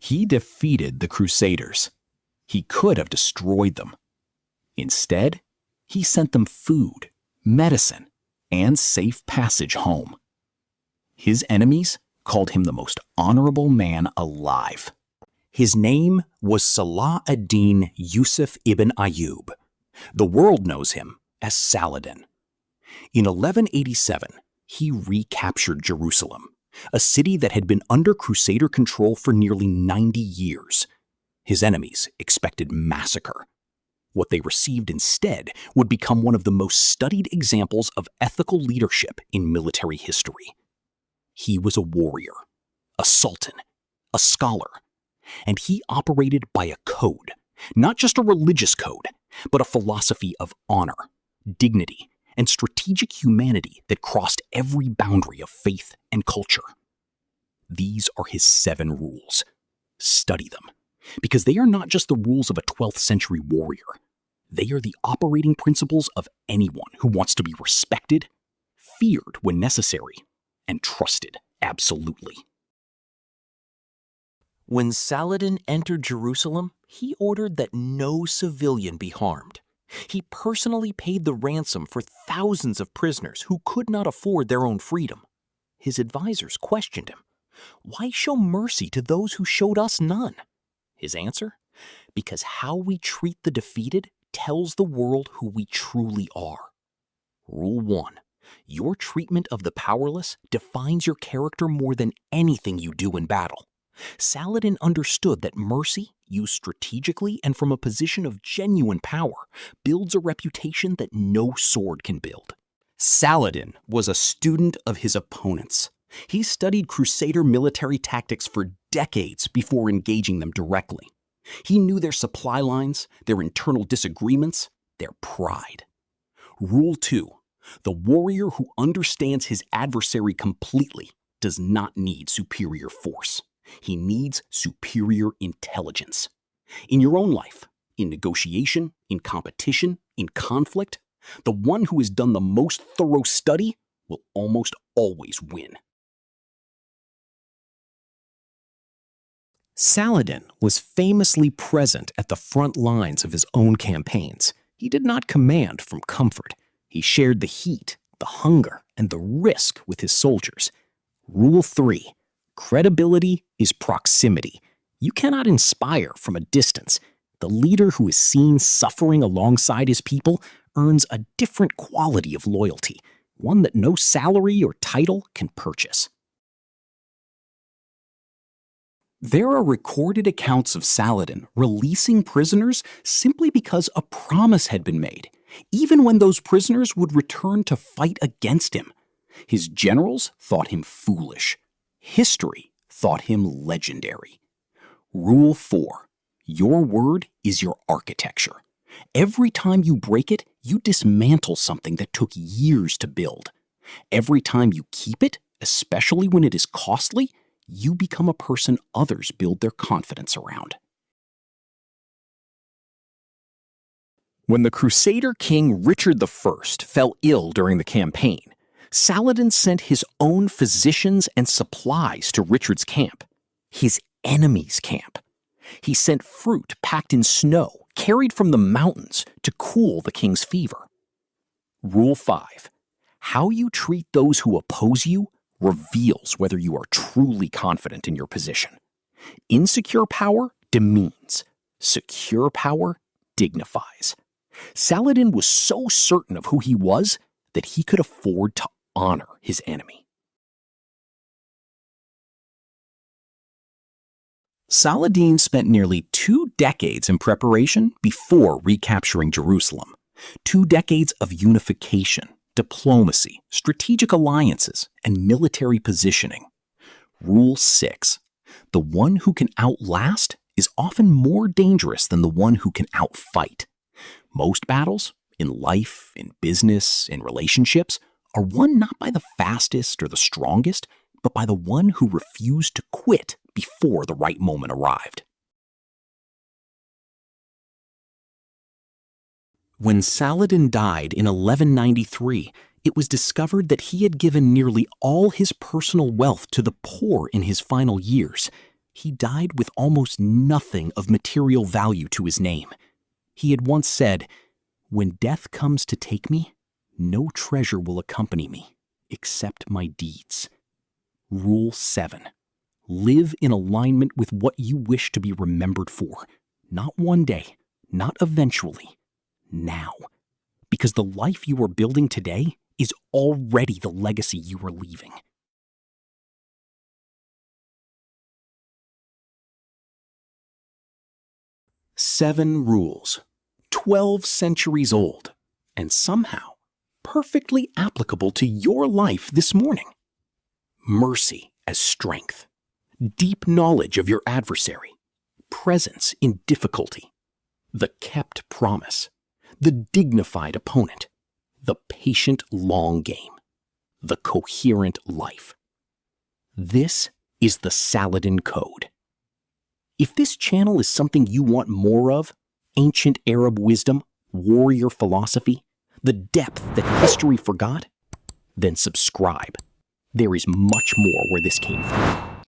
He defeated the Crusaders. He could have destroyed them. Instead, he sent them food, medicine, and safe passage home. His enemies called him the most honorable man alive. His name was Saladin Yusuf ibn Ayyub. The world knows him as Saladin. In 1187, he recaptured Jerusalem, a city that had been under Crusader control for nearly 90 years. His enemies expected massacre. What they received instead would become one of the most studied examples of ethical leadership in military history. He was a warrior, a sultan, a scholar, and he operated by a code, not just a religious code, but a philosophy of honor, dignity, and strategic humanity that crossed every boundary of faith and culture. These are his 7 rules. Study them, because they are not just the rules of a 12th century warrior. They are the operating principles of anyone who wants to be respected, feared when necessary, and trusted absolutely. When Saladin entered Jerusalem, he ordered that no civilian be harmed. He personally paid the ransom for thousands of prisoners who could not afford their own freedom. His advisors questioned him. Why show mercy to those who showed us none? His answer? Because how we treat the defeated tells the world who we truly are. Rule 1. Your treatment of the powerless defines your character more than anything you do in battle. Saladin understood that mercy, used strategically and from a position of genuine power, builds a reputation that no sword can build. Saladin was a student of his opponents. He studied Crusader military tactics for decades before engaging them directly. He knew their supply lines, their internal disagreements, their pride. Rule 2. The warrior who understands his adversary completely does not need superior force. He needs superior intelligence. In your own life, in negotiation, in competition, in conflict, the one who has done the most thorough study will almost always win. Saladin was famously present at the front lines of his own campaigns. He did not command from comfort. He shared the heat, the hunger, and the risk with his soldiers. Rule 3. Credibility is proximity. You cannot inspire from a distance. The leader who is seen suffering alongside his people earns a different quality of loyalty, one that no salary or title can purchase. There are recorded accounts of Saladin releasing prisoners simply because a promise had been made, even when those prisoners would return to fight against him. His generals thought him foolish. History thought him legendary. Rule 4. Your word is your architecture. Every time you break it, you dismantle something that took years to build. Every time you keep it, especially when it is costly, you become a person others build their confidence around. When the Crusader king Richard I fell ill during the campaign, Saladin sent his own physicians and supplies to Richard's camp, his enemy's camp. He sent fruit packed in snow, carried from the mountains to cool the king's fever. Rule 5. How you treat those who oppose you reveals whether you are truly confident in your position. Insecure power demeans. Secure power dignifies. Saladin was so certain of who he was that he could afford to honor his enemy. Saladin spent nearly 2 decades in preparation before recapturing Jerusalem. 2 decades of unification, diplomacy, strategic alliances, and military positioning. Rule 6. The one who can outlast is often more dangerous than the one who can outfight. Most battles, in life, in business, in relationships, are won not by the fastest or the strongest, but by the one who refused to quit before the right moment arrived. When Saladin died in 1193, it was discovered that he had given nearly all his personal wealth to the poor in his final years. He died with almost nothing of material value to his name. He had once said, "When death comes to take me, no treasure will accompany me except my deeds." Rule 7. Live in alignment with what you wish to be remembered for. Not one day, not eventually, now. Because the life you are building today is already the legacy you are leaving. Seven rules, 12 centuries old, and somehow perfectly applicable to your life this morning. Mercy as strength, deep knowledge of your adversary, presence in difficulty, the kept promise, the dignified opponent, the patient long game, the coherent life. This is the Saladin Code. If this channel is something you want more of, ancient Arab wisdom, warrior philosophy, the depth that history forgot, then subscribe. There is much more where this came from.